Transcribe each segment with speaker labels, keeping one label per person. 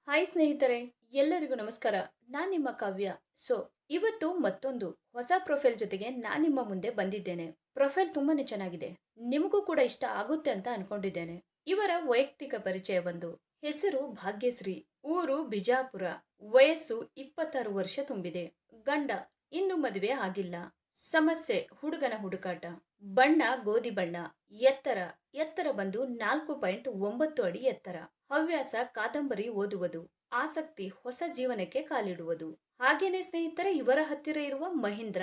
Speaker 1: Hi ಸ್ನೇಹಿತರೆ, ಎಲ್ಲರಿಗೂ ನಮಸ್ಕಾರ. ನಾನು ನಿಮ್ಮ ಕಾವ್ಯ. ಸೊ, ಇವತ್ತು ಮತ್ತೊಂದು ಹೊಸ ಪ್ರೊಫೈಲ್ ಜೊತೆಗೆ ನಾನು ನಿಮ್ಮ ಮುಂದೆ ಬಂದಿದ್ದೇನೆ. ಪ್ರೊಫೈಲ್ ತುಂಬಾನೇ ಚೆನ್ನಾಗಿದೆ. ನಿಮಗೂ ಕೂಡ ಇಷ್ಟ ಆಗುತ್ತೆ ಅಂತ ಅನ್ಕೊಂಡಿದ್ದೇನೆ. ಇವರ ವೈಯಕ್ತಿಕ ಪರಿಚಯ ಬಂದು ಹೆಸರು ಭಾಗ್ಯಶ್ರೀ, ಊರು ಬಿಜಾಪುರ, ವಯಸ್ಸು 26 ವರ್ಷ ತುಂಬಿದೆ. ಗಂಡ ಇನ್ನು ಮದುವೆ ಆಗಿಲ್ಲ. ಸಮಸ್ಯೆ ಹುಡುಗನ ಹುಡುಕಾಟ. ಬಣ್ಣ ಗೋಧಿ ಬಣ್ಣ. ಎತ್ತರ ಎತ್ತರ ಬಂದು 4.9 ಅಡಿ ಎತ್ತರ. ಹವ್ಯಾಸ ಕಾದಂಬರಿ ಓದುವುದು. ಆಸಕ್ತಿ ಹೊಸ ಜೀವನಕ್ಕೆ ಕಾಲಿಡುವುದು. ಹಾಗೇನೆ ಸ್ನೇಹಿತರೆ, ಇವರ ಹತ್ತಿರ ಇರುವ ಮಹೀಂದ್ರ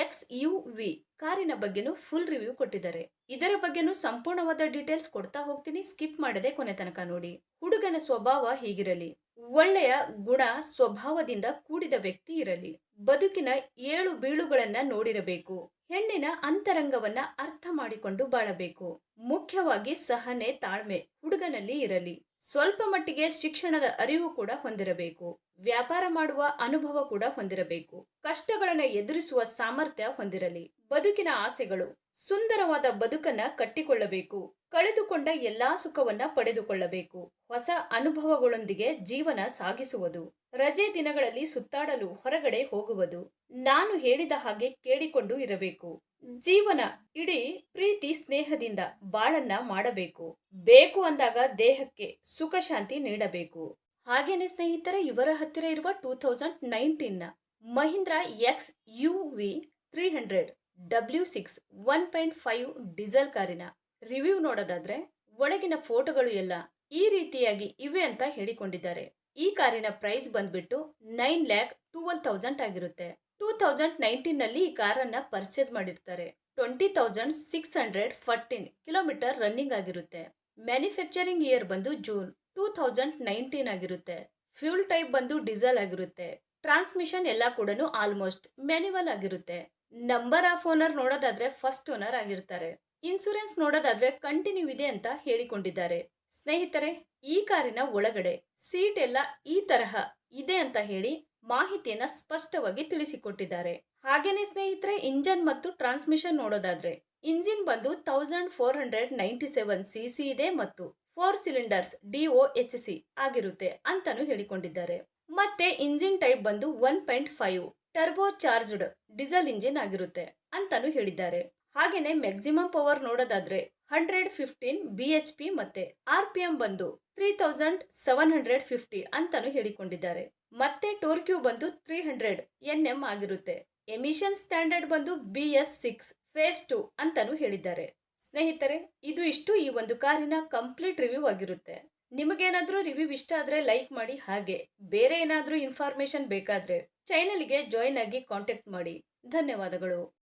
Speaker 1: XUV ಕಾರಿನ ಬಗ್ಗೆನೂ ಫುಲ್ ರಿವ್ಯೂ ಕೊಟ್ಟಿದ್ದಾರೆ. ಇದರ ಬಗ್ಗೆನೂ ಸಂಪೂರ್ಣವಾದ ಡೀಟೇಲ್ಸ್ ಕೊಡ್ತಾ ಹೋಗ್ತೀನಿ, ಸ್ಕಿಪ್ ಮಾಡದೆ ಕೊನೆ ತನಕ ನೋಡಿ. ಹುಡುಗನ ಸ್ವಭಾವ ಹೀಗಿರಲಿ. ಒಳ್ಳೆಯ ಗುಣ ಸ್ವಭಾವದಿಂದ ಕೂಡಿದ ವ್ಯಕ್ತಿ ಇರಲಿ. ಬದುಕಿನ ಏಳು ಬೀಳುಗಳನ್ನ ನೋಡಿರಬೇಕು. ಹೆಣ್ಣಿನ ಅಂತರಂಗವನ್ನ ಅರ್ಥ ಮಾಡಿಕೊಂಡು ಬಾಳಬೇಕು. ಮುಖ್ಯವಾಗಿ ಸಹನೆ ತಾಳ್ಮೆ ಹುಡುಗನಲ್ಲಿ ಇರಲಿ. ಸ್ವಲ್ಪ ಮಟ್ಟಿಗೆ ಶಿಕ್ಷಣದ ಅರಿವು ಕೂಡ ಹೊಂದಿರಬೇಕು. ವ್ಯಾಪಾರ ಮಾಡುವ ಅನುಭವ ಕೂಡ ಹೊಂದಿರಬೇಕು. ಕಷ್ಟಗಳನ್ನ ಎದುರಿಸುವ ಸಾಮರ್ಥ್ಯ ಹೊಂದಿರಲಿ. ಬದುಕಿನ ಆಸೆಗಳು. ಸುಂದರವಾದ ಬದುಕನ್ನ ಕಟ್ಟಿಕೊಳ್ಳಬೇಕು. ಕಳೆದುಕೊಂಡ ಎಲ್ಲಾ ಸುಖವನ್ನ ಪಡೆದುಕೊಳ್ಳಬೇಕು. ಹೊಸ ಅನುಭವಗಳೊಂದಿಗೆ ಜೀವನ ಸಾಗಿಸುವುದು. ರಜೆ ದಿನಗಳಲ್ಲಿ ಸುತ್ತಾಡಲು ಹೊರಗಡೆ ಹೋಗುವುದು. ನಾನು ಹೇಳಿದ ಹಾಗೆ ಕೇಳಿಕೊಂಡು ಇರಬೇಕು. ಜೀವನ ಇಡೀ ಪ್ರೀತಿ ಸ್ನೇಹದಿಂದ ಬಾಳನ್ನ ಮಾಡಬೇಕು. ಬೇಕು ಅಂದಾಗ ದೇಹಕ್ಕೆ ಸುಖ ಶಾಂತಿ ನೀಡಬೇಕು. ಹಾಗೇನೆ ಸ್ನೇಹಿತರೆ, ಇವರ ಹತ್ತಿರ ಇರುವ 2019 ಮಹೀಂದ್ರ XUV 300 W6 1.5 ಡೀಸೆಲ್ ಕಾರಿನ ರಿವ್ಯೂ ನೋಡೋದಾದ್ರೆ ಒಳಗಿನ ಫೋಟೋಗಳು ಎಲ್ಲ ಈ ರೀತಿಯಾಗಿ ಇವೆ ಅಂತ ಹೇಳಿಕೊಂಡಿದ್ದಾರೆ. ಈ ಕಾರಿನ ಪ್ರೈಸ್ ಬಂದ್ಬಿಟ್ಟು 9,12,000 ಆಗಿರುತ್ತೆ. 2019 ನಲ್ಲಿ ಈ ಕಾರನ್ನ ಪರ್ಚೇಸ್ ಮಾಡಿರ್ತಾರೆ. 20,614 ಕಿಲೋಮೀಟರ್ ರನ್ನಿಂಗ್ ಆಗಿರುತ್ತೆ. ಮ್ಯಾನುಫ್ಯಾಕ್ಚರಿಂಗ್ ಇಯರ್ ಬಂದು ಜೂನ್ 2019 ಆಗಿರುತ್ತೆ. ಫ್ಯೂಲ್ ಟೈಪ್ ಬಂದು ಡೀಸೆಲ್ ಆಗಿರುತ್ತೆ. ಟ್ರಾನ್ಸ್ಮಿಷನ್ ಎಲ್ಲ ಕೂಡ ಆಲ್ಮೋಸ್ಟ್ ಮ್ಯಾನ್ಯುವಲ್ ಆಗಿರುತ್ತೆ. ನಂಬರ್ ಆಫ್ ಓನರ್ ನೋಡೋದಾದ್ರೆ ಫಸ್ಟ್ ಓನರ್ ಆಗಿರ್ತಾರೆ. ಇನ್ಸೂರೆನ್ಸ್ ನೋಡೋದಾದ್ರೆ ಕಂಟಿನ್ಯೂ ಇದೆ ಅಂತ ಹೇಳಿಕೊಂಡಿದ್ದಾರೆ. ಸ್ನೇಹಿತರೆ, ಈ ಕಾರಿನ ಒಳಗಡೆ ಸೀಟ್ ಎಲ್ಲ ಈ ತರಹ ಇದೆ ಅಂತ ಹೇಳಿ ಮಾಹಿತಿಯನ್ನ ಸ್ಪಷ್ಟವಾಗಿ ತಿಳಿಸಿಕೊಟ್ಟಿದ್ದಾರೆ. ಹಾಗೇನೆ ಸ್ನೇಹಿತರೆ, ಇಂಜನ್ ಮತ್ತು ಟ್ರಾನ್ಸ್ಮಿಷನ್ ನೋಡೋದಾದ್ರೆ ಇಂಜಿನ್ ಬಂದು 1497 cc ಇದೆ ಮತ್ತು 4 ಸಿಲಿಂಡರ್ಸ್ DOHC ಆಗಿರುತ್ತೆ ಅಂತಾನು ಹೇಳಿಕೊಂಡಿದ್ದಾರೆ. ಮತ್ತೆ ಇಂಜಿನ್ ಟೈಪ್ ಬಂದು 1.5 ಟರ್ಬೋ ಚಾರ್ಜ್ಡ್ ಡೀಸೆಲ್ ಇಂಜಿನ್ ಆಗಿರುತ್ತೆ ಅಂತಾನು ಹೇಳಿದ್ದಾರೆ. ಹಾಗೇನೆ ಮ್ಯಾಕ್ಸಿಮಮ್ ಪವರ್ ನೋಡೋದಾದ್ರೆ 115 BHP ಮತ್ತೆ RPM ಬಂದು 3750 ಅಂತಾನು ಹೇಳಿಕೊಂಡಿದ್ದಾರೆ. ಮತ್ತೆ ಟೋರ್ಕ್ಯೂ ಬಂದು 300 Nm ಆಗಿರುತ್ತೆ. ಎಮಿಷನ್ ಸ್ಟ್ಯಾಂಡರ್ಡ್ ಬಂದು BS6 ಫೇಸ್ 2 ಅಂತಾನು ಹೇಳಿದ್ದಾರೆ. ಸ್ನೇಹಿತರೆ, ಇದು ಇಷ್ಟು ಈ ಒಂದು ಕಾರಿನ ಕಂಪ್ಲೀಟ್ ರಿವ್ಯೂ ಆಗಿರುತ್ತೆ. ನಿಮಗೇನಾದ್ರೂ ರಿವ್ಯೂ ಇಷ್ಟ ಆದ್ರೆ ಲೈಕ್ ಮಾಡಿ. ಹಾಗೆ ಬೇರೆ ಏನಾದ್ರೂ ಇನ್ಫಾರ್ಮೇಶನ್ ಬೇಕಾದ್ರೆ ಚಾನೆಲ್ಗೆ ಜಾಯಿನ್ ಆಗಿ ಕಾಂಟ್ಯಾಕ್ಟ್ ಮಾಡಿ. ಧನ್ಯವಾದಗಳು.